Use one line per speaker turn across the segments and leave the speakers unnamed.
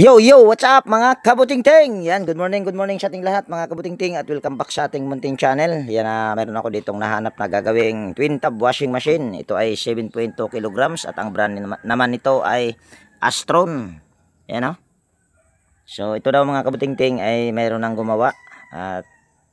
Yo, yo, what's up mga kabutingting? Yan, good morning sa ating lahat mga kabutingting at welcome back sa ating munting channel. Yan meron ako ditong nahanap na gagawing twin tub washing machine. Ito ay 7.2 kilograms at ang brand naman nito ay Astron. Yan o. So ito daw mga kabutingting ay meron nang gumawa at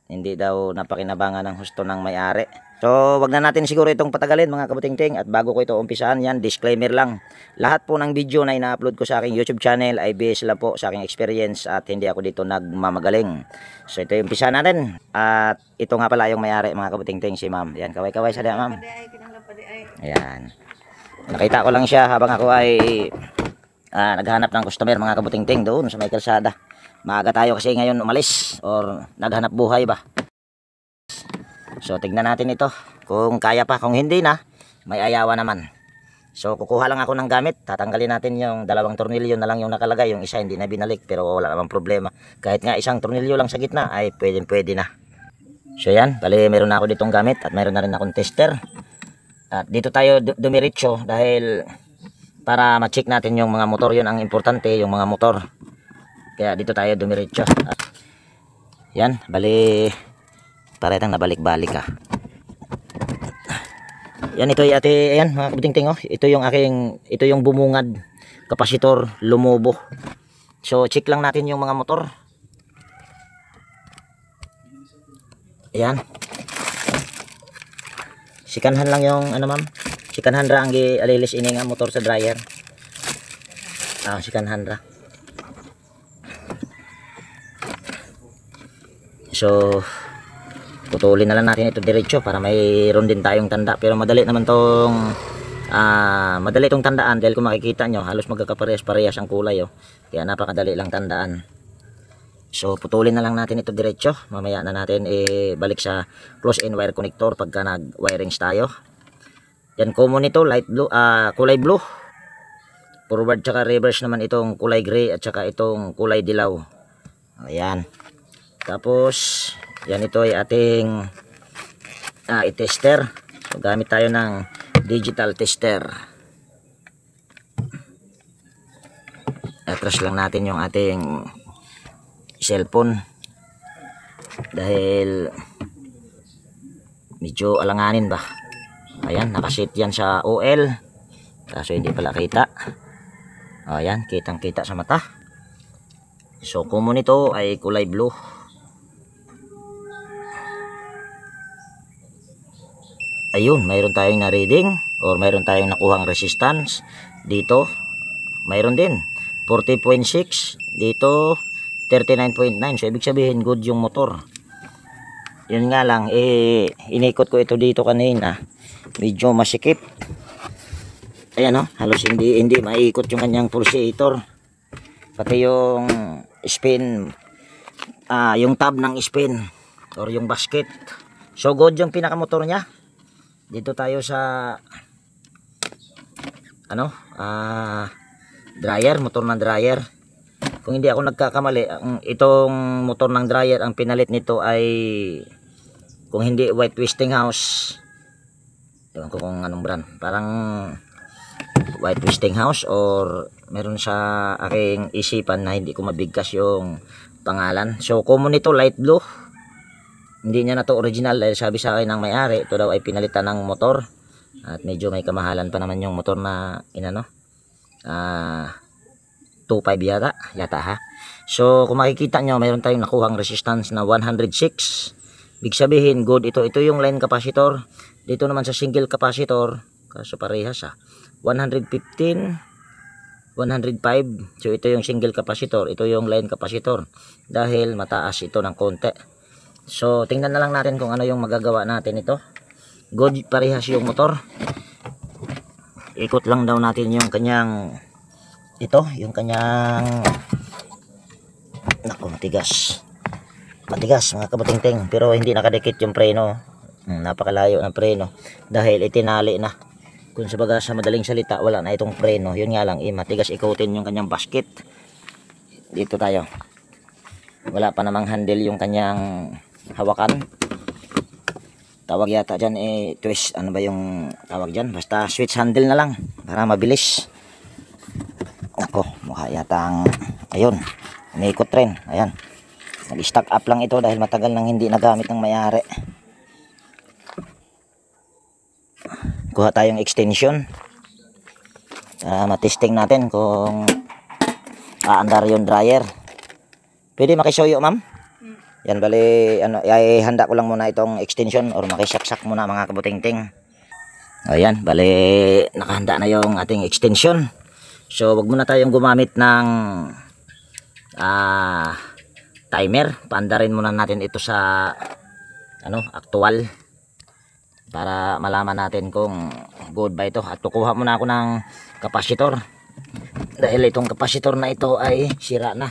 hindi daw napakinabangan ng husto ng may-ari. So, wag na natin siguro itong patagalin mga kabutingting at bago ko ito umpisahan, yan, disclaimer lang. Lahat po ng video na ina-upload ko sa aking YouTube channel ay based lang po sa aking experience at hindi ako dito nagmamagaling. So, ito yung umpisahan natin. At ito nga pala yung may-ari mga kabutingting, si ma'am. Yan, kaway-kaway sa diyan, ma'am. Ayan. Nakita ko lang siya habang ako ay naghahanap ng customer mga kabutingting doon sa may kalsada. Maaga tayo kasi ngayon umalis or naghanap buhay ba. So tignan natin ito kung kaya pa, kung hindi na may ayawa naman. So kukuha lang ako ng gamit, tatanggalin natin yung dalawang tornilyo na lang yung nakalagay, yung isa hindi na binalik pero wala namang problema. Kahit nga isang tornilyo lang sa gitna ay pwede na. So yan, bali meron na ako ditong gamit at meron na rin akong tester. At dito tayo dumiretso dahil para ma-check natin yung mga motor, yun ang importante, yung mga motor. Kaya dito tayo dumiretso. Yan, bali paretang nabalik-balik ka. Yan, ito ay ate, ayan mga kabutingting, oh. Ito yung bumungad kapasitor lumobo. So check lang natin yung mga motor. Ayan. Sikanhan lang yung ano ma'am. Sikanhan ra ang alilis ini nga motor sa dryer. Sikanhan ra. So putulin na lang natin ito diretso para mayroon din tayong tanda, pero madali naman tong madali itong tandaan dahil kung makikita nyo halos magkakaparehas-parehas ang kulay, oh. Kaya napakadali lang tandaan. So putulin na lang natin ito diretso, mamaya na natin balik sa close in wire connector pagka nag wirings tayo. Yan, common ito, light blue, kulay blue. Forward tsaka reverse naman itong kulay gray at tsaka itong kulay dilaw. Ayan. Tapos yan, ito ay ating i-tester. So gamit tayo ng digital tester. Atras lang natin yung ating cellphone dahil medyo alanganin ba. Ayan, nakasit yan sa OL kaso hindi pala kita. Ayan, kitang kita sa mata. So common ito ay kulay blue. Ayun, mayroon tayong na reading or mayroon tayong nakuhang resistance dito. Mayroon din 40.6 dito, 39.9. So ibig sabihin good yung motor. Yun nga lang, inikot ko ito dito kanina, medyo masikip. Ayan, oh, halos hindi maiikot yung kanyang pulsator, pati yung spin, yung tab ng spin or yung basket. So good yung pinakamotor niya. Dito tayo sa dryer, motor ng dryer. Kung hindi ako nagkakamali, itong motor ng dryer, ang pinalit nito ay kung hindi White Westinghouse, ewan ko kung anong brand, parang White Westinghouse or meron sa aking isipan na hindi ko mabigkas yung pangalan. So common ito, light blue. Hindi niya na to original dahil sabi sa akin ng may-ari, ito daw ay pinalitan ng motor at medyo may kamahalan pa naman yung motor na 2.5 yata ha. So kung makikita nyo, mayroon tayong nakuhang resistance na 106. Big sabihin good ito. Ito yung line capacitor. Dito naman sa single capacitor, kaso parehas 115, 105. So ito yung single capacitor, ito yung line capacitor dahil mataas ito ng konti. So tingnan na lang natin kung ano yung magagawa natin ito. Good parehas yung motor. Ikot lang daw natin yung kanyang yung kanyang matigas mga kabutingting, pero hindi nakadikit yung preno. Napakalayo ng preno dahil itinali na. Kung sa madaling salita, wala na itong preno. Yun nga lang, matigas ikutin yung kanyang basket. Dito tayo, wala pa namang handle yung kanyang hawakan. Tawag yata dyan twist, ano ba yung tawag dyan, basta switch handle na lang para mabilis. Ako, mukha yata Ayun, umiikot rin. Ayan. Nag-stock up lang ito dahil matagal nang hindi nagamit ng may-ari. Kuha tayong extension. Matesting natin kung aandar yung dryer. Pwede makisuyo, ma'am? Yan, bali, ano, ay handa ko lang muna itong extension or makisaksak muna mga kabuting-ting. Ayan, bali, nakahanda na yung ating extension. So, wag muna tayong gumamit ng timer. Paandarin muna natin ito sa actual para malaman natin kung good ba ito. At kukuha muna ako ng kapasitor dahil itong kapasitor na ito ay sira na.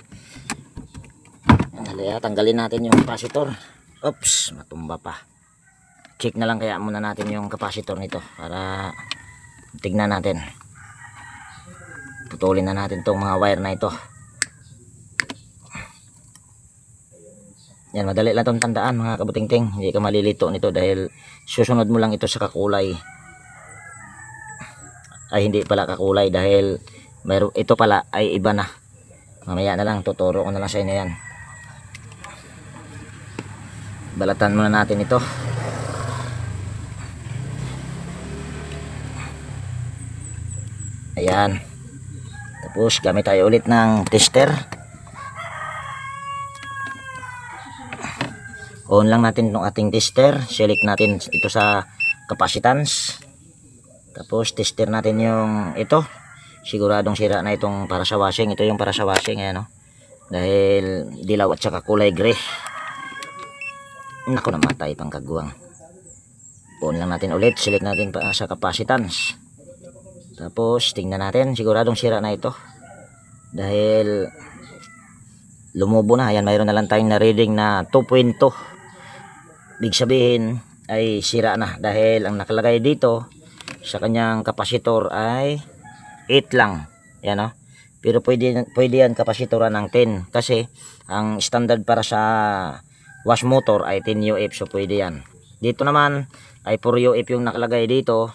Tanggalin natin yung kapasitor. Oops, matumba pa. Check na lang kaya muna natin yung kapasitor nito para tignan natin. Putulin na natin tong mga wire na ito. Yan, madali lang itong tandaan mga kabuting-ting. Hindi ka malilito nito dahil susunod mo lang ito sa kakulay. Ay, hindi pala kakulay dahil ito pala ay iba na. Mamaya na lang, tuturo ko na lang sa inyo yan. Balatan muna natin ito. Ayan. Tapos gamit tayo ulit ng tester. On lang natin itong ating tester. Select natin ito sa capacitance. Tapos tester natin yung ito. Siguradong sira na itong para sa washing. Ito yung para sa washing. Ayan, dahil dilaw at saka kulay gray. Naku, namatay pang kagwang. On lang natin ulit. Select natin pa sa capacitance. Tapos tingnan natin. Siguradong sira na ito. Dahil lumubo na. Ayan, mayroon na lang tayong na reading na 2.2. Big sabihin ay sira na. Dahil ang nakalagay dito sa kanyang kapasitor ay 8 lang. Ayan, pero pwede yan kapasitoran ng 10. Kasi ang standard para sa wash motor ay 10 UF, so pwede yan. Dito naman ay 4 UF yung nakalagay dito.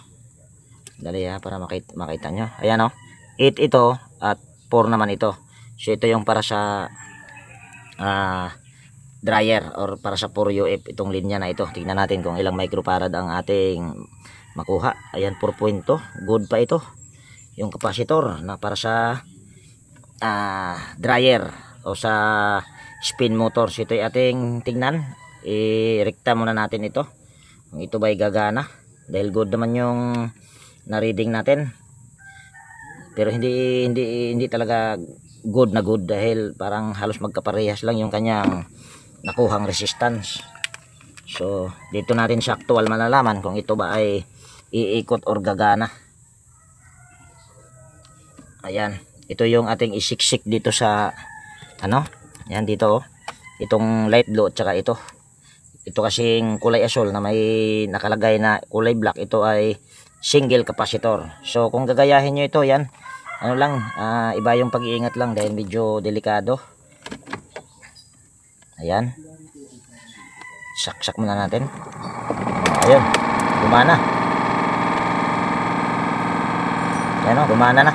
Dali para makita nyo. Ayan 8 ito at 4 naman ito. So ito yung para sa dryer or para sa 4 UF itong linya na ito. Tingnan natin kung ilang microfarad ang ating makuha. Ayan, 4.2. Good pa ito. Yung kapasitor na para sa dryer o sa spin motor. So ito ay ating tignan. I-rekta muna natin ito. Kung ito ba'y gagana. Dahil good naman yung na-reading natin. Pero hindi talaga good na good dahil parang halos magkaparehas lang yung kanyang nakuhang resistance. So dito natin sa actual malalaman kung ito ba ay iikot or gagana. Ayan. Ito yung ating isiksik dito sa yan dito itong light blue at saka ito kasing kulay asol na may nakalagay na kulay black, ito ay single capacitor. So kung gagayahin nyo ito, yan iba yung pag-iingat lang dahil medyo delikado. Ayan, saksak muna natin. Ayun, gumana. Yan gumana na.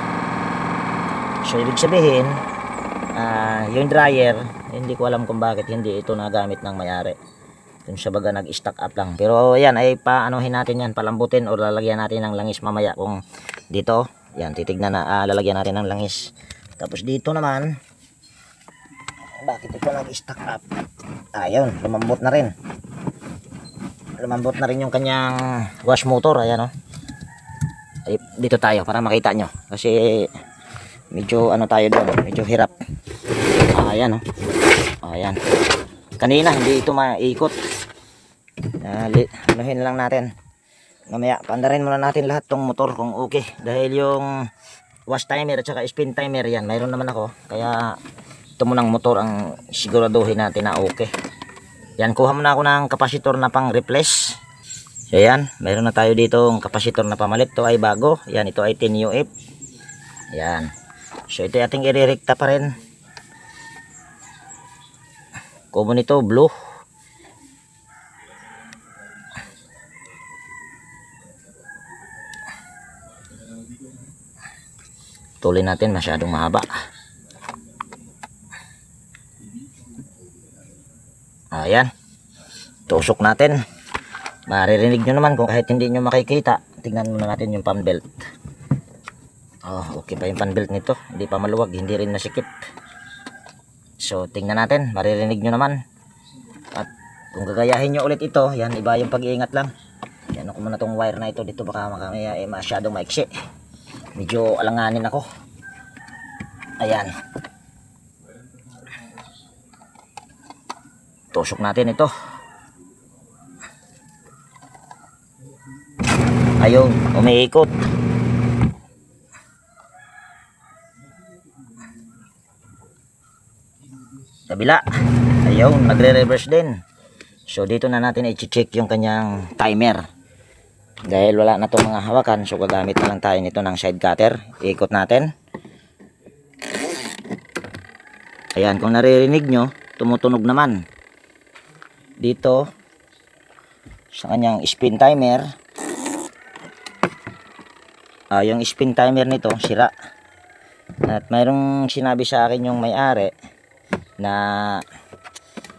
So ibig sabihin yung dryer, hindi ko alam kung bakit hindi ito nagamit ng may-ari. Kung sa baga nag-stock up lang. Pero yan ay paanohin natin yan, palambutin o lalagyan natin ng langis mamaya. Kung dito, yan titignan na lalagyan natin ng langis. Tapos dito naman, bakit ito nag-stock up? Ayun, lumambot na rin. Lumambot na rin yung kanyang wash motor. Ayan ay, dito tayo para makita nyo. Kasi medyo tayo doon, medyo hirap. Ayan ayan. Kanina hindi ito maikot. Anuhin lang natin. Mamaya paandarin muna natin lahat tong motor kung okay. Dahil yung wash timer at saka spin timer yan, mayroon naman ako. Kaya ito munang motor ang siguraduhin natin na okay. Yan, kuha muna ako ng kapasitor na pang replace. So yan, mayroon na tayo dito ng kapasitor na pamalit. Ito ay bago. Yan, ito ay 10 UF. Yan. So ito ating irerekta pa rin. Common ito, blue. Tulin natin, masyadong mahaba. Ayan. Tusok natin. Maririnig nyo naman kung kahit hindi nyo makikita. Tingnan muna natin yung fan belt. Oh, okay pa yung fan belt nito. Hindi pa maluwag, hindi rin nasikip. So, tingnan natin. Maririnig nyo naman. At kung gagayahin nyo ulit ito, yan, iba yung pag-iingat lang. Yan ako muna tong wire na ito. Dito baka makamaya masyadong maiksi. Medyo alanganin ako. Ayan. Tusok natin ito. Ayun, umiikot. Kabila. Ayun, nagre-reverse din. So dito na natin i-check yung kanyang timer. Dahil wala na itong mga hawakan, so gagamit na lang tayo nito ng side cutter. Iikot natin. Ayan, kung naririnig nyo, tumutunog naman. Dito, sa kanyang spin timer, yung spin timer nito sira. At mayroong sinabi sa akin yung may-ari na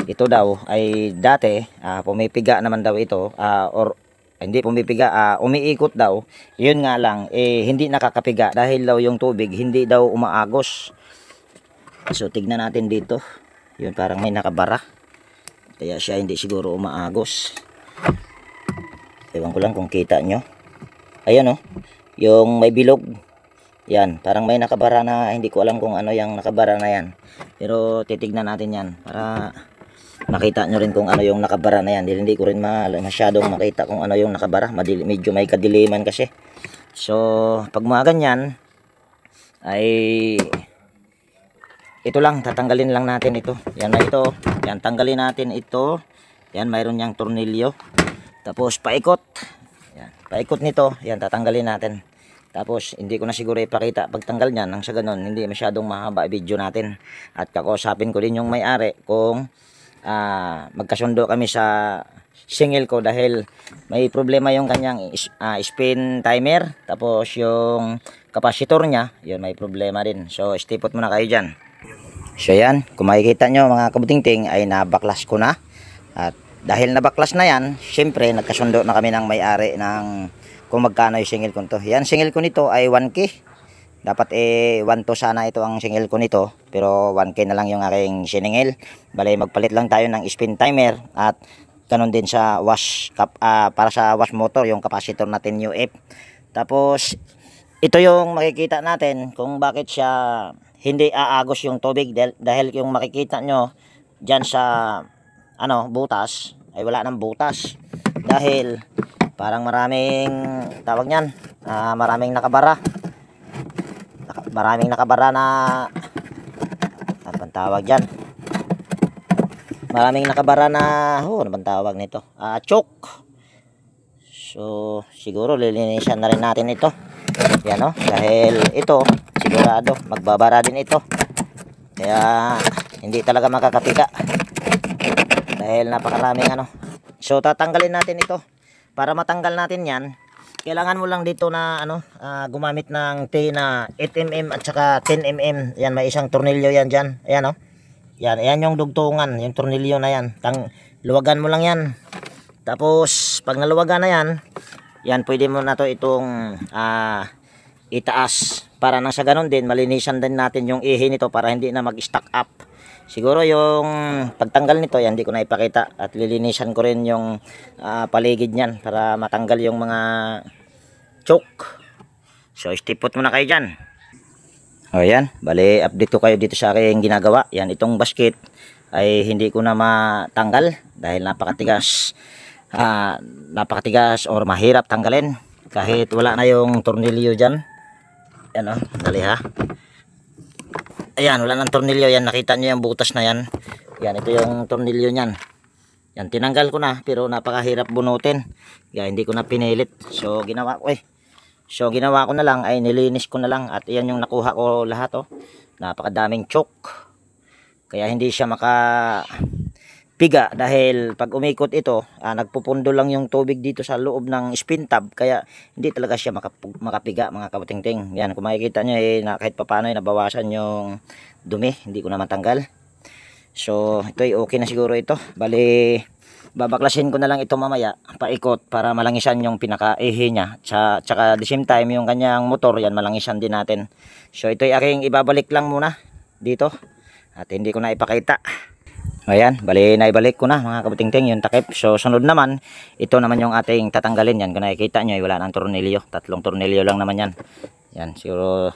ito daw ay dati pumipiga naman daw ito, or hindi pumipiga, umiikot daw. Yun nga lang hindi nakakapiga dahil daw yung tubig hindi daw umaagos. So tignan natin dito, yun parang may nakabara, kaya siya hindi siguro umaagos. Ewan ko lang kung kita nyo. Ayan oh, yung may bilog. Yan, parang may nakabara na, hindi ko alam kung ano yung nakabara na yan. Pero titignan natin yan para makita nyo rin kung ano yung nakabara na yan. Hindi ko rin masyadong makita kung ano yung nakabara. Medyo may kadiliman kasi. So, pag mga ganyan, ay ito lang, tatanggalin lang natin ito. Yan na ito. Yan, tanggalin natin ito. Yan, mayroon niyang tornilyo. Tapos, paikot. Yan, paikot nito. Yan, tatanggalin natin. Tapos, hindi ko na siguro ipakita pagtanggal niyan. Nang sa ganun, hindi masyadong mahaba video natin. At kakausapin ko din yung may-ari kung magkasundo kami sa singil ko dahil may problema yung kanyang spin timer. Tapos, yung kapasitor niya, yun may problema din. So, stipot muna kayo dyan. So, yan. Kung makikita nyo mga kabutingting ay nabaklas ko na. At dahil nabaklas na yan, syempre, nagkasundo na kami ng may-ari ng kung magkano yung singil ko nito. Yan, singil ko nito ay 1K. Dapat 1.2 sana ito ang singil ko nito. Pero 1K na lang yung aking siningil. Bale, magpalit lang tayo ng spin timer. At ganun din sa wash cap, para sa wash motor, yung capacitor natin UF. Tapos, ito yung makikita natin kung bakit siya hindi aagos yung tubig. Dahil yung makikita nyo dyan sa butas, ay wala ng butas. Dahil parang maraming tawag niyan, maraming nakabara. Maraming nakabara na ano bang tawag diyan? Maraming nakabara na ano bang tawag nito? Choke. So siguro lilinisan na rin natin ito. Yan oh, dahil ito sigurado magbabara din ito. Kaya hindi talaga makakapiga. Dahil napakaraming So tatanggalin natin ito. Para matanggal natin yan, kailangan mo lang dito na gumamit ng T na 8mm at saka 10mm. Yan, may isang tornilyo yan dyan. Ayan Yan yung dugtungan, yung tornilyo na yan. Luwagan mo lang yan. Tapos, pag naluwagan na yan, pwede mo na to itong itaas. Para nang sa ganun din, malinisan din natin yung ihi nito para hindi na mag-stack up. Siguro yung pagtanggal nito, yan, hindi ko na ipakita. At lilinisan ko rin yung paligid niyan para matanggal yung mga choke. So, stipot muna kayo dyan. O yan, bali, update ko kayo dito sa aking ginagawa. Yan, itong basket ay hindi ko na matanggal dahil napakatigas. Napakatigas or mahirap tanggalin. Kahit wala na yung tornilyo dyan. Yan dali ha. Ayan, wala ng tornilyo yan. Nakita nyo yung butas na yan. Yan, ito yung tornilyo nyan. Yan, tinanggal ko na. Pero napakahirap bunutin. Kaya hindi ko na pinilit. So, ginawa ko na lang ay nilinis ko na lang. At yan yung nakuha ko lahat Napakadaming choke. Kaya hindi siya makapiga. Dahil pag umikot ito, nagpupundo lang yung tubig dito sa loob ng spin tab. Kaya hindi talaga siya makapiga mga kabutingting. Yan, kung makikita nyo kahit papano nabawasan yung dumi. Hindi ko na matanggal. So ito ay okay na siguro ito. Bali babaklasin ko na lang ito mamaya paikot para malangisan yung pinaka-ehe niya. Tsaka the same time yung kanyang motor yan malangisan din natin. So ito ay aking ibabalik lang muna dito. At hindi ko na ipakita. Ayan, bali naibalik ko na mga kabutingting yung takip. So sunod naman, ito naman yung ating tatanggalin yan. Kung nakikita nyo, wala nang tornilyo. 3 tornilyo lang naman yan. Yan, siguro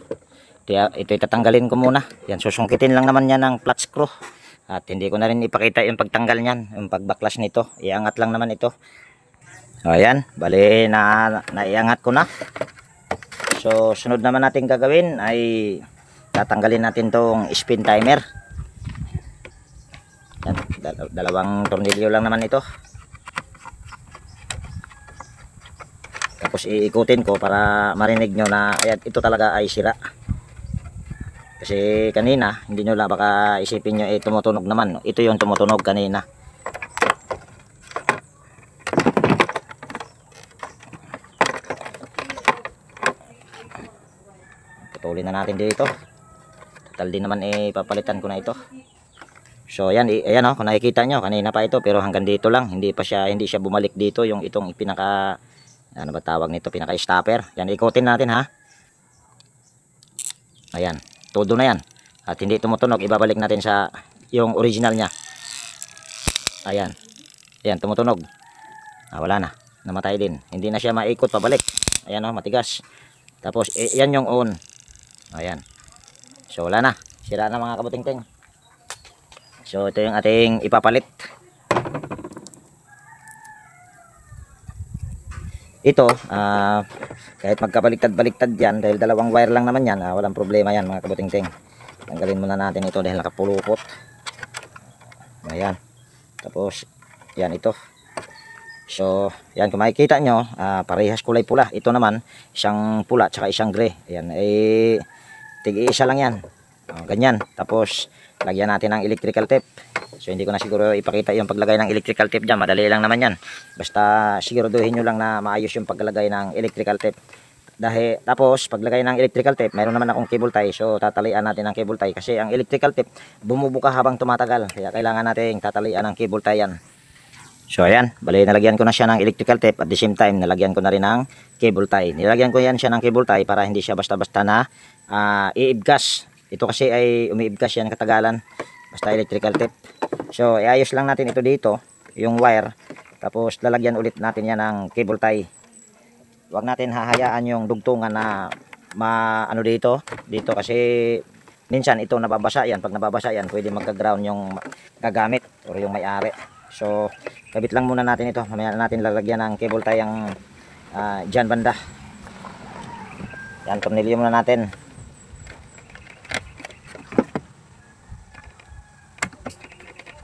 ito tatanggalin ko muna. Yan, susungkitin lang naman yan ng flat screw. At hindi ko na rin ipakita yung pagtanggal niyan, yung pagbaklas nito. Iangat lang naman ito. Ayan, bali naiangat ko na. So sunod naman natin gagawin ay tatanggalin natin tong spin timer. Yan, dalawang tornilyo lang naman ito. Tapos iikutin ko para marinig nyo na ayan, ito talaga ay sira. Kasi kanina, hindi nyo lang baka isipin nyo tumutunog naman. Ito yung tumutunog kanina. Putulin na natin dito. Total din naman papalitan ko na ito. So ayan, ayan kung nakikita nyo, kanina pa ito pero hanggang dito lang. Hindi siya bumalik dito yung itong pinaka, ano ba tawag nito, pinaka stopper. Yan, ikutin natin ha. Ayan. Todo na yan. At hindi tumutunog, ibabalik natin sa yung original niya. Ayan. Ayan, tumutunog. Wala na. Namatay din. Hindi na siya maikot pabalik. Ayan matigas. Tapos, yan yung on. Ayan. So, wala na. Sira na mga kabutingting. So, ito yung ating ipapalit. Ito, kahit magkabaliktad-baliktad yan, dahil dalawang wire lang naman yan, walang problema yan mga kabutingting. Tanggalin muna natin ito dahil nakapulupot. Ayan. Tapos, yan ito. So, yan kung makikita nyo, parehas kulay pula. Ito naman, isang pula tsaka isang gray. Ayan, tig-iisa lang yan. Ganyan. Tapos, lagyan natin ng electrical tape. So hindi ko na siguro ipakita yung paglagay ng electrical tape dyan. Madali lang naman yan. Basta siguraduhin nyo lang na maayos yung paglagay ng electrical tape. Tapos paglagay ng electrical tape, mayroon naman akong cable tie. So tatalian natin ng cable tie. Kasi ang electrical tape bumubuka habang tumatagal. Kaya kailangan natin tatalian ng cable tie yan. So ayan, bali nalagyan ko na siya ng electrical tape. At the same time nalagyan ko na rin ng cable tie. Nilagyan ko yan siya ng cable tie para hindi siya basta-basta na iibgas. Ito kasi ay umiibgas yan katagalan. Basta electrical tape. So, iayos lang natin ito dito, yung wire. Tapos, lalagyan ulit natin yan ng cable tie. Huwag natin hahayaan yung dugtungan na ano dito kasi minsan ito nababasa yan. Pag nababasa yan, pwede magka-ground yung gagamit or yung may-ari. So, kabit lang muna natin ito. Mamaya natin lalagyan ng cable tie yung dyan banda. Yan, tornilyo muna natin.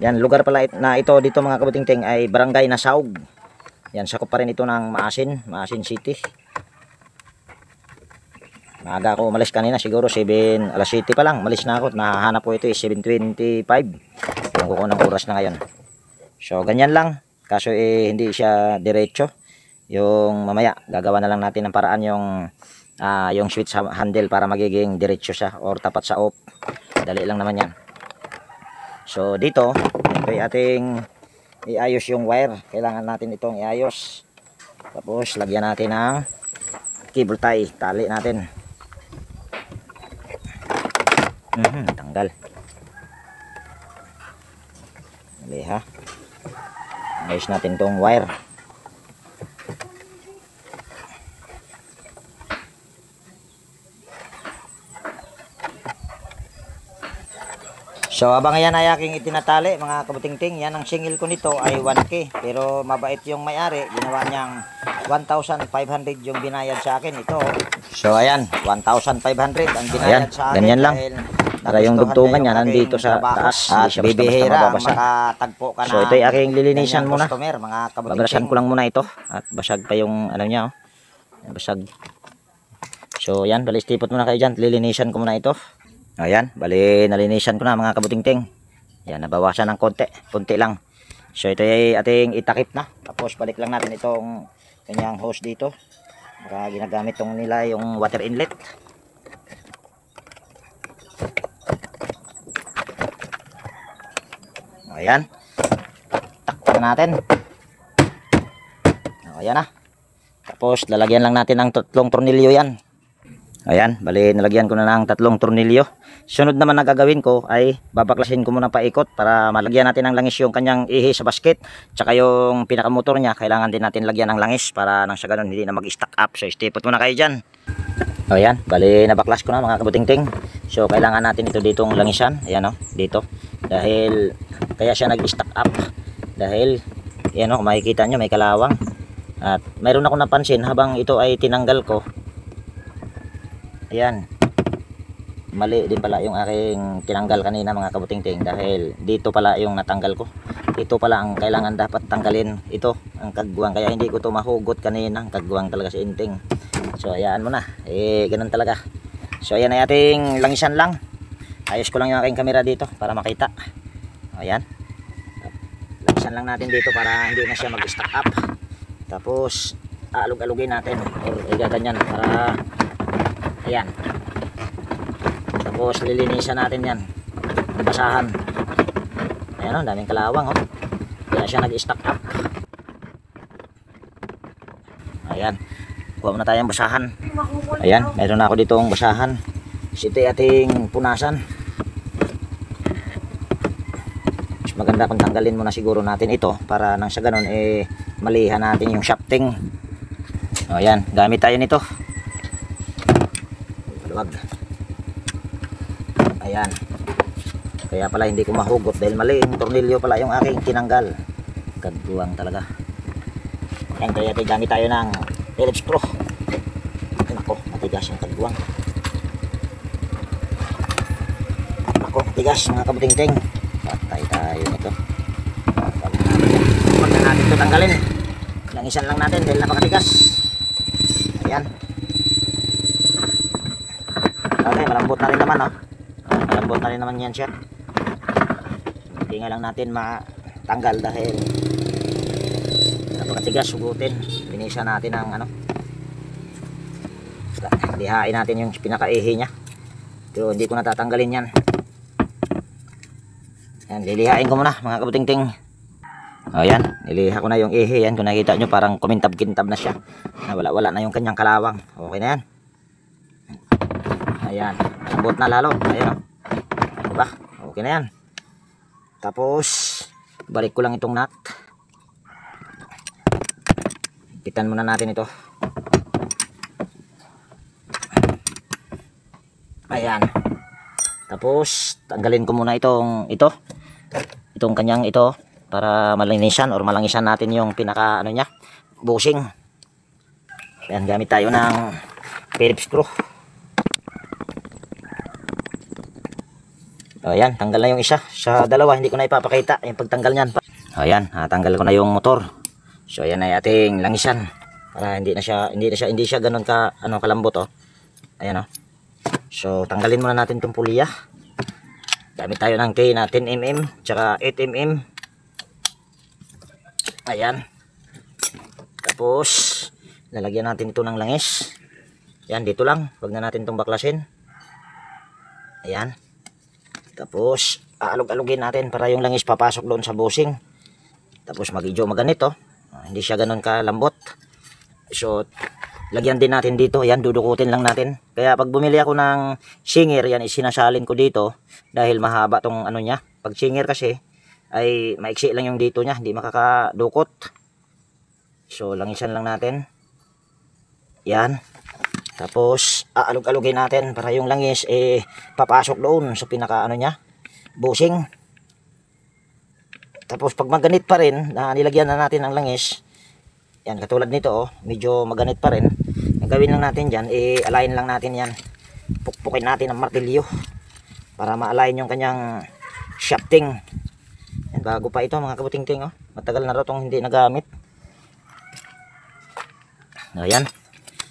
Yan, lugar pala na ito dito mga kabutingting ay Barangay Nasaug. Yan, sakop pa rin ito ng Maasin City. Maaga ako umalis kanina, siguro alas 7 pa lang. Umalis na ako, nahahanap ko ito 7:25. Yung ko ng oras na ngayon. So, ganyan lang. Kaso hindi siya diretso. Yung mamaya, gagawa na lang natin ng paraan yung switch handle para magiging diretso siya or tapat sa off. Dali lang naman yan. So dito, ito ay ating iayos yung wire. Kailangan natin itong iayos. Tapos lagyan natin ng cable tie. Tali natin. Tanggal. Dali ha. Ayos natin itong wire. So habang yan ay aking itinatali mga kabutingting, yan ang singil ko nito ay 1K. Pero mabait yung may-ari, ginawa niyang 1,500 yung binayad sa akin. Ito. So ayan, 1,500 ang binayad sa akin. Ganyan lang. Para yung dugtungan niya nandito sa taas. At bibihira makatagpo ka na. So ito ay aking lilinisan muna. Babarasan ko lang muna ito. At basag pa yung ano niya. Basag. So yan, balistipot muna kayo dyan. Lilinisan ko muna ito. Ayan, bali nalinisan ko na mga kabutingting. Yan, nabawasan ng konti lang. So ito ay ating itakip na. Tapos balik lang natin itong kanyang hose dito. Para ginagamit tong nila yung water inlet. Ayan. Takpan natin. Ayan na. Tapos lalagyan lang natin ng 3 tornilyo yan. Ayan, bali nalagyan ko na ng 3 tornilyo. Sunod naman na gagawin ko ay babaklasin ko muna paikot para malagyan natin ng langis yung kanyang ihi sa basket. Tsaka yung pinakamotor niya, kailangan din natin lagyan ng langis para nang sa ganun hindi na mag-stack up. So stipot muna kayo dyan. Ayan, bali nabaklas ko na mga kabuting-ting. So kailangan natin ito ditong langisan. Ayan o, dito. Dahil kaya siya nag-stack up. Dahil, ayan o, makikita nyo may kalawang. At mayroon ako napansin habang ito ay tinanggal ko. Ayan, mali din pala yung aking tinanggal kanina mga kabuting-ting, dahil dito pala yung natanggal ko. Ito pala ang kailangan dapat tanggalin, ito ang kagwang, kaya hindi ko to mahugot kanina. Ang kagwang talaga si inting. So ayan mo na, ganun talaga. So ayan ay ating langisan lang. Ayos ko lang yung aking camera dito para makita. Ayan, langisan lang natin dito para hindi na siya mag-stack up. Tapos aalog-alugin natin or igaganyan para ayan. Tapos lilinisan natin yan, basahan. Ayan o, daming kalawang o. Kaya siya nag-stack up. Ayan, kuha muna tayong basahan. Ayan, meron na ako ditong basahan. Ito ating punasan. Mas maganda kung tanggalin muna siguro natin ito para nang sa ganun malihan natin yung shafting. Ayan, gamit tayo nito. Ayan, kaya pala hindi ko mahugot dahil mali yung tornilyo pala yung aking tinanggal. Kagduwang talaga. Ayan, kaya gamit tayo ng Phillips screw. Nako, matigas yung kagduwang. Nako, matigas mga kabuting-ting. Patay tayo nito. Huwag na natin ito tanggalin. Langisan lang natin dahil napakatigas. Ayan. Okay, malambot na rin naman oh. Malambot na rin naman yan siya. Hindi nga lang natin matanggal dahil napakatigas, sugutin. Binisa natin ang ano. Lihain natin yung pinakaihi niya. Pero hindi ko natatanggalin yan. Yan, lilihain ko muna mga kabuting-ting. O yan, niliha ko na yung ihi. Yan, kung nakita nyo parang kumintab-kintab na siya. Wala-wala na yung kanyang kalawang. Okay na yan. Ayan, malambot na lalo. Ayan o. Diba? Okay na yan. Tapos, balik ko lang itong nut. Pitan muna natin ito. Ayan. Tapos, tanggalin ko muna itong kanyang ito para malinisan or malangisan natin yung pinaka ano niya, bushing. Ayan, gamit tayo ng Phillips screw. Ayan, tanggal na yung isa. Sa dalawa, hindi ko na ipapakita yung pagtanggal niyan. Ayan, tanggal ko na yung motor. So, ayan ay ating langisan. Para hindi siya ganun ka, kalambot, oh. Ayan, oh. So, tanggalin muna natin itong pulya. Gamit tayo ng K na 10mm, tsaka 8mm. Ayan. Tapos, lalagyan natin ito ng langis. Ayan, dito lang. Huwag na natin itong baklasin. Ayan. Tapos, aalog-alugin natin para yung langis papasok doon sa bushing. Tapos, maganito. Hindi siya ganun kalambot. So, lagyan din natin dito. Ayan, dudukutin lang natin. Kaya pag bumili ako ng singer, yan, isinasalin ko dito. Dahil mahaba tong ano niya. Pag singer kasi, ay maiksi lang yung dito niya. Hindi makakadukot. So, langisan lang natin. Yan. Tapos, aalog-alugin natin para yung langis papasok doon sa pinaka niya, bushing. Tapos pag maganit pa rin, na nilagyan na natin ang langis, yan, katulad nito oh, medyo maganit pa rin. Ang gawin lang natin dyan, align lang natin yan. Pukpukin natin ang martilyo para ma-align yung kanyang shafting. Yan, bago pa ito mga kabuting-ting oh. Matagal na raw itong hindi nagamit. Ayan.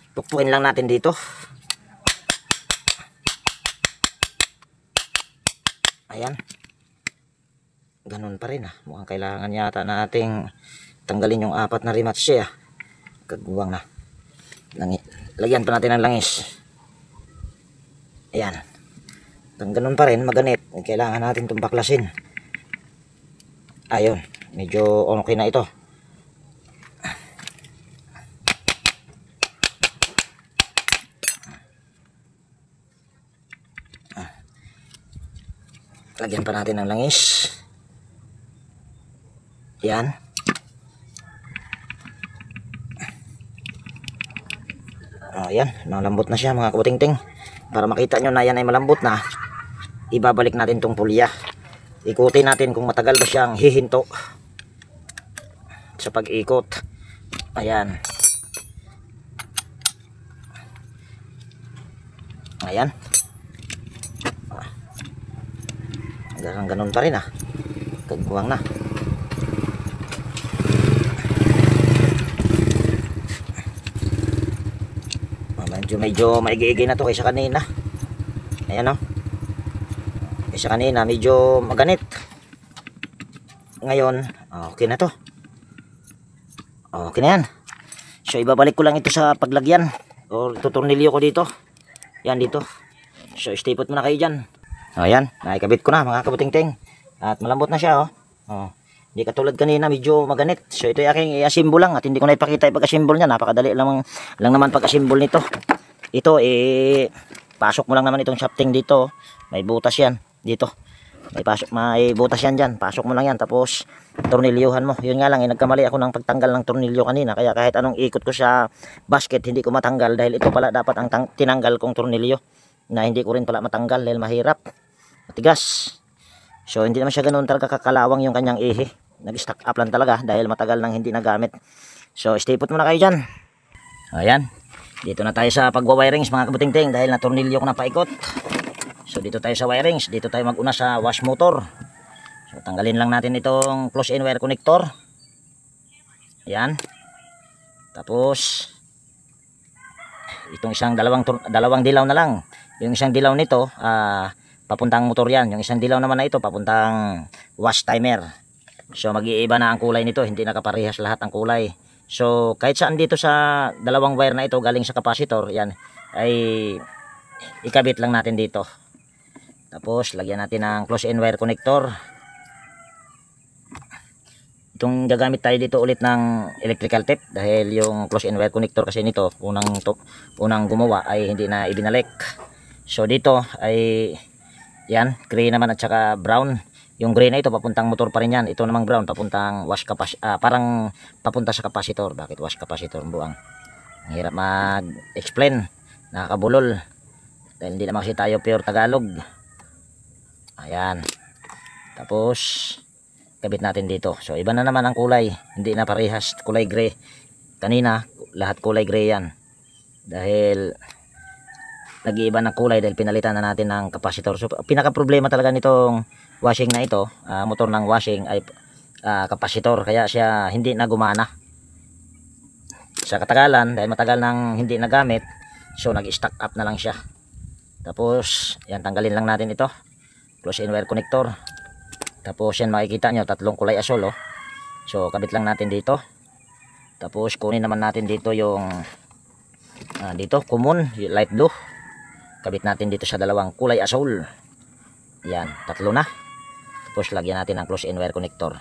Pukpukin lang natin dito. Ayan. Ganun pa rin ah. Mukhang kailangan yata nating tanggalin yung 4 na rematch siya. Kagbuwang na. Lagyan pa natin ng langis. Ayan. Ganun pa rin, maganit. Kailangan natin itong baklasin. Ayun, medyo okay na ito. Lagyan pa natin ng langis. Yan. Ayan, malambot na siya mga kabutingting. Para makita nyo na yan ay malambot na, ibabalik natin tong pulya. Ikutin natin kung matagal ba siyang hihinto sa pag-ikot. Ayan. Ayan. Ganun pa rin Kagkuwang na. Medyo maigi-igi na to kaysa kanina. Ayan kaysa kanina medyo maganit. Ngayon okay na to. Okay na yan. So ibabalik ko lang ito sa paglagyan. O tutornilyo ko dito. Yan dito. So stipot muna kayo dyan. Ayan, nakikabit ko na mga kabutingting. At malambot na siya Hindi katulad kanina medyo maganit. So ito yung aking i-assemble lang. At hindi ko na ipakita yung pag-assemble niya. Napakadali lang naman pag-assemble nito. Ito pasok mo lang naman itong shafting dito. May butas yan dito. May butas yan dyan. Pasok mo lang yan. Tapos tornilyuhan mo. Yun nga lang nagkamali ako ng pagtanggal ng tornilyo kanina. Kaya kahit anong ikot ko sa basket hindi ko matanggal. Dahil ito pala dapat ang tinanggal kong tornilyo. Na hindi ko rin pala matanggal dahil mahirap. Matigas. So hindi naman siya ganoon talaga kakalawang yung kanyang ihi. Nag-stack up lang talaga dahil matagal nang hindi nagamit. So stipot muna kayo dyan. Ayan. Dito na tayo sa pagwa-wirings mga kabutingting dahil na-tornilyo ko na paikot. So dito tayo sa wirings. Dito tayo mag-una sa wash motor. So tanggalin lang natin itong close-in wire connector. Ayan. Tapos itong dalawang dilaw na lang. Yung isang dilaw nito papuntang motor yan. Yung isang dilaw naman na ito papuntang wash timer. So mag-iiba na ang kulay nito. Hindi nakaparehas lahat ang kulay. So kahit saan dito sa dalawang wire na ito galing sa capacitor, yan ay ikabit lang natin dito. Tapos lagyan natin ng close-in wire connector. Itong gagamit tayo dito ulit ng electrical tape dahil yung close-in wire connector kasi nito unang gumawa ay hindi na ibinalik. So dito ay yan, gray naman at saka brown. Yung gray na ito papuntang motor pa rin yan. Ito namang brown papuntang wash capacitor, parang papunta sa capacitor. Bakit wash capacitor buang? Ang hirap mag-explain, nakakabulol. Dahil hindi naman kasi tayo pure Tagalog. Ayan. Tapos kabit natin dito. So iba na naman ang kulay. Hindi na parehas kulay gray. Kanina lahat kulay gray yan. Dahil nag-iiba ng kulay dahil pinalitan na natin ng capacitor. So pinaka problema talaga nitong washing na ito, motor ng washing ay capacitor, kaya siya hindi na gumana sa katagalan dahil matagal nang hindi nagamit. So nag-stack up na lang siya. Tapos yan, tanggalin lang natin ito, close-in wire connector. Tapos yan makikita nyo tatlong kulay asol So kabit lang natin dito. Tapos kunin naman natin dito yung dito common light blue. Kabit natin dito sa dalawang kulay asol. Yan, tatlo na. Tapos lagyan natin ang close-in wire connector.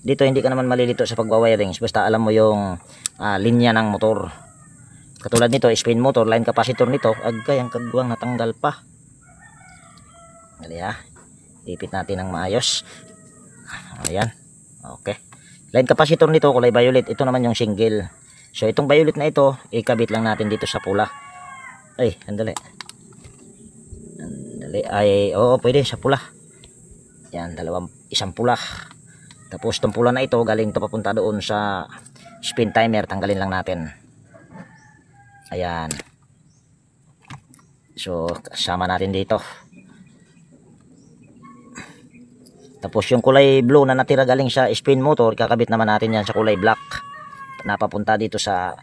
Dito hindi ka naman malilito sa pagwa-wirings basta alam mo yung linya ng motor. Katulad nito, spin motor, line capacitor nito, agay ang kagwang natanggal pa. Dali ipit natin ng maayos. Ayan. Okay. Line capacitor nito kulay violet, ito naman yung single. So itong violet na ito, ikabit lang natin dito sa pula. Ay, andali. Ay, oo, pwede sa pula. Yan, isang pula. Tapos itong pula na ito galing ito papunta doon sa spin timer, tanggalin lang natin. Ayan. So kasama natin dito. Tapos yung kulay blue na natira galing sa spin motor, kakabit naman natin yan sa kulay black na papunta dito sa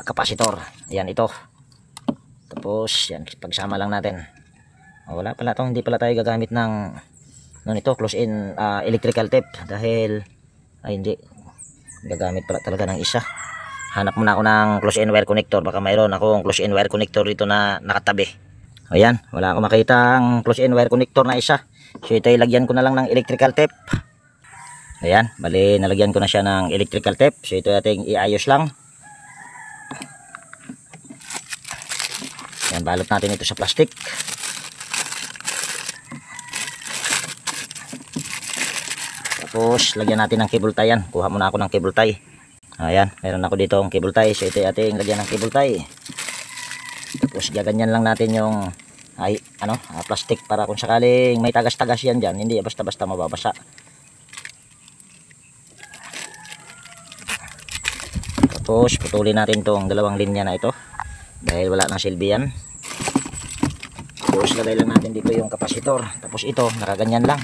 capacitor. Ayan, ito. Tapos yan, pagsama lang natin. Wala pala hindi pala tayo gagamit ng ito, close-in electrical tape dahil hindi gagamit pala talaga ng isa. Hanap muna ako ng close-in wire connector, baka mayroon akong close-in wire connector dito na nakatabi. Ayan, wala akong makita ang close-in wire connector na isa. So ito ay lagyan ko na lang ng electrical tape. Ayan, bali nalagyan ko na siya ng electrical tape. So ito ating iayos lang. Ayan, balot natin ito sa plastic. Tapos lagyan natin ng cable tie yan. Kuha muna ako ng cable tie. Ayan, meron ako dito ang cable tie. So ito ating lagyan ng cable tie. Tapos gaganyan lang natin yung plastic para kung sakaling may tagas-tagas yan dyan, hindi basta-basta mababasa. Tapos putulin natin tong dalawang linya na ito dahil wala nang silbi yan. Tapos lagay lang natin dito yung kapasitor. Tapos ito nakaganyan lang,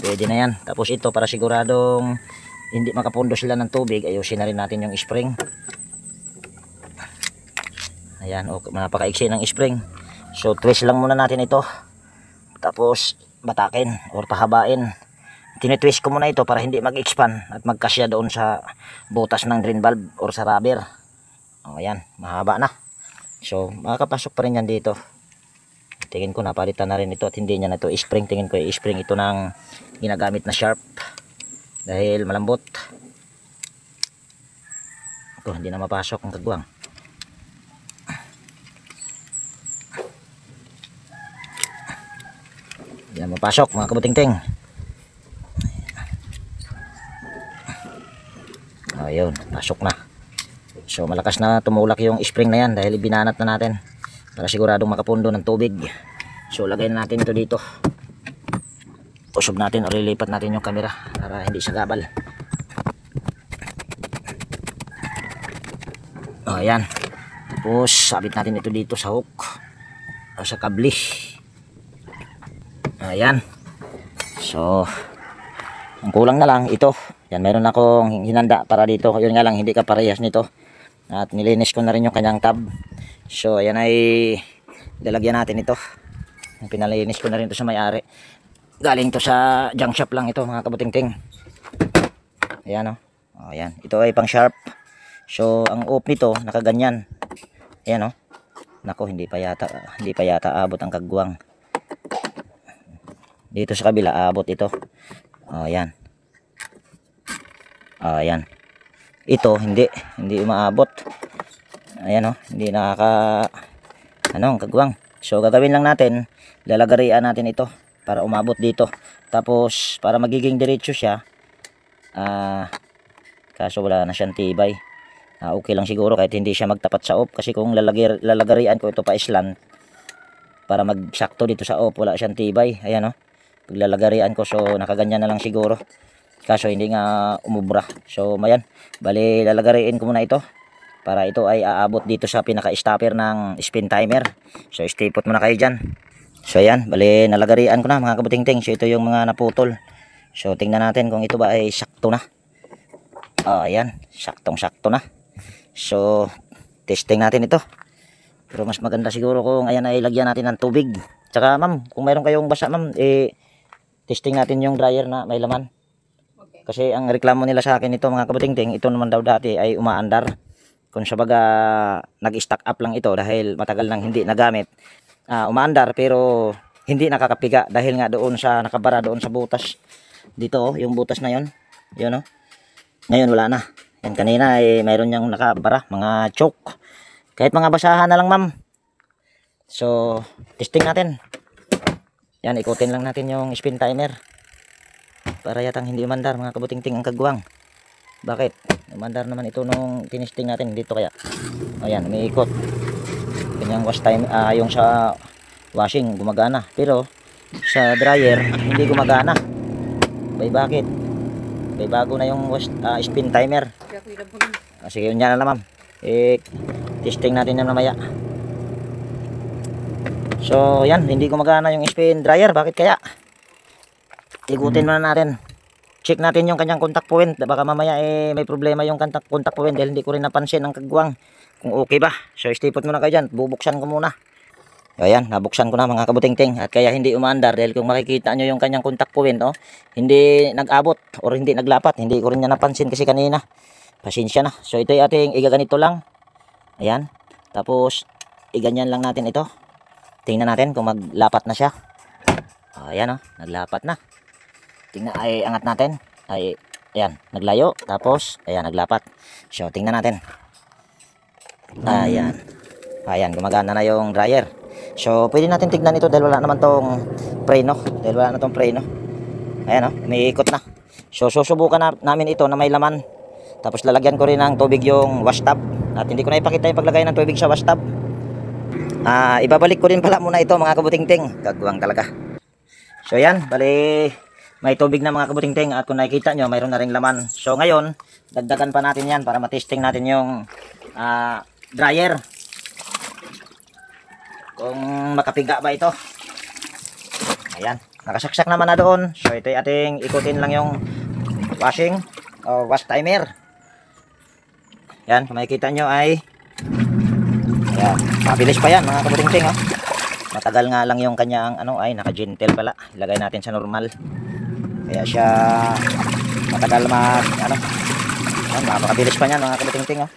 pwede na yan. Tapos ito para siguradong hindi makapundo sila ng tubig, ayusin na rin natin yung spring. Ayan, okay, napakaiksi ng spring. So twist lang muna natin ito, tapos batakin or pahabain. Tinitwist ko muna ito para hindi mag-expand at magkasya doon sa butas ng drain valve or sa rubber. Ayan, mahaba na. So makakapasok pa rin yan dito. Tingin ko napalitan na rin ito at hindi niya na ito spring. Tingin ko spring ito ng ginagamit na sharp dahil malambot. Ito, hindi na mapasok ang kagwang. Hindi na mapasok mga kabuting-ting. Ayun, pasok na. So malakas na tumulak yung spring na yan dahil binanat na natin para siguradong makapundo ng tubig. So lagay na natin ito dito. Usog natin o lilipat natin yung camera para hindi siya gabal. Ayan. Tapos sabit natin ito dito sa hook o sa kabli. Ayan. So ang kulang na lang ito. Yan, meron akong hinanda para dito. Yun nga lang, hindi ka parehas nito. At nilinis ko na rin yung kanyang tab. So ayan ay lalagyan natin ito. Pinalinis ko na rin ito sa may-ari. Galing to sa junk shop lang ito mga kabuting-ting. Ayan o. Oh. Ayan. Ito ay pang sharp. So ang off nito nakaganyan. Ayan o. Nako, hindi pa yata abot ang kagwang. Dito sa kabila abot ito. Oh, ayan. Ayan. Ito hindi umaabot. Ayan hindi ang kagwang. So gagawin lang natin, lalagarian natin ito para umabot dito. Tapos para magiging diretso siya, kaso wala na siyang tibay. Okay lang siguro kahit hindi siya magtapat sa op, kasi kung lalagarian ko ito pa islan para magsakto dito sa op, wala siyang tibay. Ayan paglalagarian ko, so nakaganyan na lang siguro. Kaso hindi nga umubra. So mayan, bali lalagariin ko muna ito para ito ay aabot dito sa pinaka-stopper ng spin timer. So stipot muna kayo dyan. So ayan, bali nalagarian ko na mga kabuting-ting. So ito yung mga naputol. So tingnan natin kung ito ba ay sakto na. Ayan, saktong-sakto na. So testing natin ito. Pero mas maganda siguro kung ayan ay lagyan natin ng tubig. Tsaka ma'am, kung mayroon kayong basa ma'am, testing natin yung dryer na may laman. Kasi ang reklamo nila sa akin ito mga kabuting-ting, ito naman daw dati ay umaandar. Kung sa baga nag-stock up lang ito dahil matagal nang hindi nagamit. Umaandar pero hindi nakakapiga dahil nga doon sa nakabara doon sa butas. Dito yung butas na yon. Yun Ngayon wala na. Yan kanina ay mayroon niyang nakabara, mga choke. Kahit mga basahan na lang ma'am. So testing natin. Yan, ikutin lang natin yung spin timer. Para yatang hindi umandar mga kabuting-ting ang kagwang. Bakit? Umandar naman ito nung tinisting natin dito kaya. Ayan, umiikot. Kanyang wash time, yung sa washing gumagana. Pero sa dryer hindi gumagana. Bakit? Bago na yung spin timer. Sige, yun yan na ma'am. Testing natin yan mamaya. So yan, hindi gumagana yung spin dryer. Bakit kaya? Igutin muna natin. Check natin yung kanyang contact point. Baka mamaya may problema yung contact point dahil hindi ko rin napansin ang kagwang. Kung okay ba. So stipot muna kayo dyan. Bubuksan ko muna. Ayan, nabuksan ko na mga kabuting-ting. At kaya hindi umaandar dahil kung makikita nyo yung kanyang contact point, hindi nag-abot or hindi naglapat. Hindi ko rin niya napansin kasi kanina. Pasensya na. So ito ay ating igaganito lang. Ayan. Tapos iganyan lang natin ito. Tingnan natin kung maglapat na siya. Ayan oh, naglapat na. Tingnan ay angat natin. Ay ayan, naglayo tapos ayan naglapat. So tingnan natin. Ayan. Ayan, gumagana na yung dryer. So pwede natin tignan ito dahil wala naman tong preno. Dahil wala na tong preno. Ayan oh, umiikot na. So susubukan namin ito na may laman. Tapos lalagyan ko rin ng tubig yung wash tub. At hindi ko na ipakita yung paglagay ng tubig sa wash tub. Ibabalik ko din pala muna ito mga kabutingting. Gagawang talaga. So yan, bali may tubig na mga kabutingting. At kung nakikita nyo, mayroon na rin laman. So ngayon, dagdagan pa natin yan para matesting natin yung dryer. Kung makapiga ba ito. Ayan, nakasaksak naman na doon. So ito ating ikutin lang yung washing o wash timer. Yan, kung makikita nyo ay ayan, mabilis pa yan mga kabutingting oh. Matagal nga lang yung kanyang ano ay naka-gentle pala. Ilagay natin sa normal. Kaya siya matagal mag ano. Yan, makakabilis pa yan mga kabutingting oh.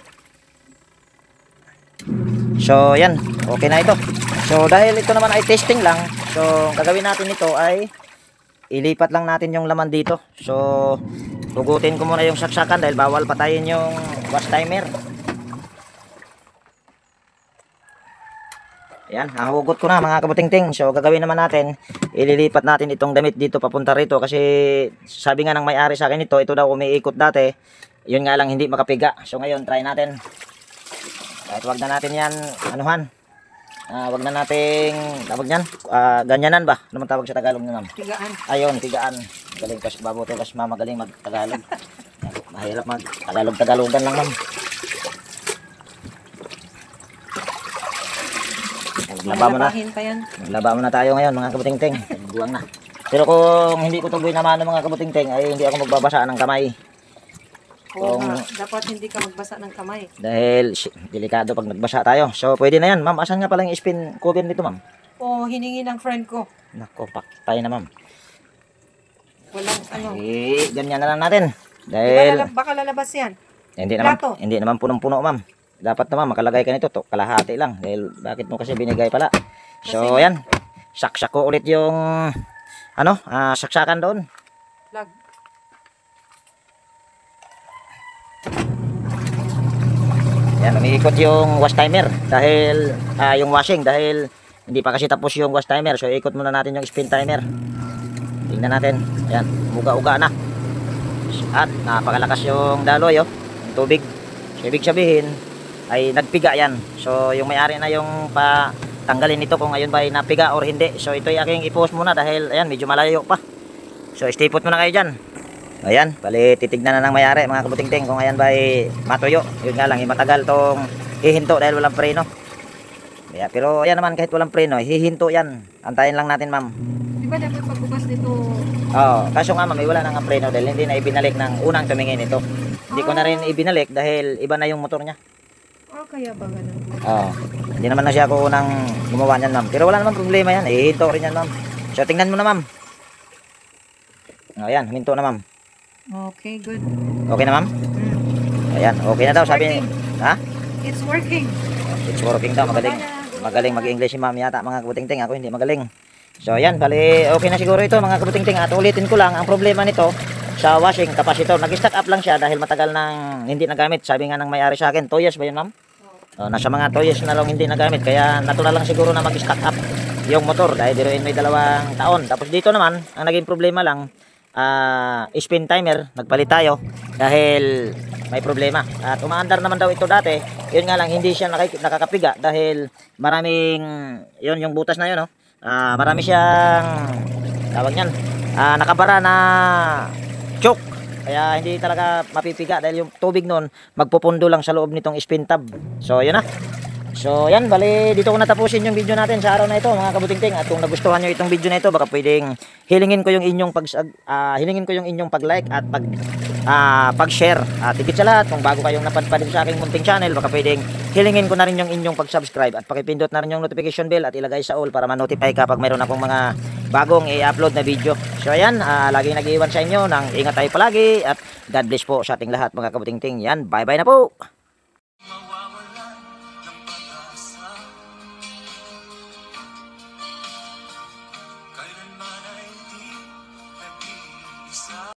So yan, okay na ito. So dahil ito naman ay testing lang, so gagawin natin ito ay ilipat lang natin yung laman dito. So hugutin ko muna yung saksakan dahil bawal patayin yung wash timer. Yan, hahugot ko na mga kabutingting. So gagawin naman natin, ililipat natin itong damit dito papunta rito kasi sabi nga ng may-ari sa akin ito daw umiikot dati. Yun nga lang hindi makapiga. So ngayon try natin. Kahit wag na natin yan anuhan. Wag na nating tawag niyan. Ganyanan ba? Ano man tawag sa Tagalog na ma'am? Tigaan. Ayun, tigaan. Galing kasi babote kasi mama galing mag-Tagalog. Mahirap mag-Tagalog-Tagalogan lang ma'am. Maglaba muna tayo ngayon mga kabutingting. Buwang na. Pero kung hindi ko tuloy naman ng mga kabutingting ay hindi ako magbabasa ng kamay.
Dapat hindi ka magbasa ng kamay.
Dahil delikado pag nagbasa tayo. So pwede na yan ma'am. Asan nga pala yung spin cover nito ma'am?
Hiningi ng friend ko.
Nako, paktay na ma'am.
Walang ano.
Ganyan na lang natin. Dahil
baka lalabas yan.
Hindi naman punong-puno ma'am. Dapat naman makalagay ka nito to, kalahati lang. Dahil bakit mo kasi binigay pala. So yan. Saksak ko ulit yung ano, saksakan doon.
Plug.
Yan, umiikot yung wash timer dahil yung washing dahil hindi pa kasi tapos yung wash timer. So ikot muna natin yung spin timer. Tingnan natin. Yan, uga-uga na. At napakalakas yung daloy oh, yung tubig. So ibig sabihin ay nagpiga yan. So yung may-ari na yung patanggalin nito kung ngayon ba ay napiga or hindi. So ito ay aking i-post muna dahil ayan medyo malayo pa. So stay put muna kayo dyan. Ayan, bali titignan na ng may-ari mga kabutingting kung ayan ba ay matuyo. Yun nga lang, matagal tong hihinto dahil walang preno. Kaya, pero ayan naman kahit walang preno, hihinto yan. Antayin lang natin ma'am.
Di ba dapat pagbukas dito?
Oo, kaso nga ma'am, wala nang preno dahil hindi na ibinalik ng unang tumingin ito. Hindi ko na rin ibinalik dahil iba na yung motor niya.
Kaya ba ganun?
Oo, hindi naman na siya ako unang gumawa niyan ma'am. Pero wala naman problema yan, hihinto rin yan ma'am. So tingnan mo na ma'am. Ayan, huminto na ma'am.
Okay, good.
Okay na ma'am? Ayan, okay na daw sabi. Ha?
It's working.
It's working daw, magaling mag-English si ma'am yata mga kabutingting. Ako hindi magaling. So ayan, bali okay na siguro ito mga kabutingting. At ulitin ko lang, ang problema nito sa washing capacitor, nag-stack up lang siya dahil matagal nang hindi nagamit. Sabi nga ng may-ari sa akin, 2 years ba yun ma'am? Nasa mga 2 years na lang hindi nagamit. Kaya natural lang siguro na mag-stack up yung motor dahil diruin may 2 taon. Tapos dito naman, ang naging problema lang, spin timer, nagpalit tayo dahil may problema. At umaandar naman daw ito dati. Yun nga lang, hindi siya nakakapiga dahil maraming, yun yung butas na yun, no? Marami siyang tawag niyan, nakabara na choke. Kaya hindi talaga mapipiga dahil yung tubig nun magpupundo lang sa loob nitong spin tub. So yun na. So yan, bali dito ko natapusin yung video natin sa araw na ito mga kabutingting. At kung nagustuhan nyo itong video na ito, baka pwedeng hilingin ko yung inyong pag-like at pag-share. At higit sa lahat, kung bago kayong napadpad sa aking munting channel, baka pwedeng hilingin ko na rin yung inyong pag-subscribe at pakipindot na rin yung notification bell at ilagay sa all para ma-notify kapag mayroon akong mga bagong i-upload na video. So ayan, laging nag-iwan sa inyo ng ingat tayo palagi at God bless po sa ating lahat mga kabutingting. Yan, bye bye na po.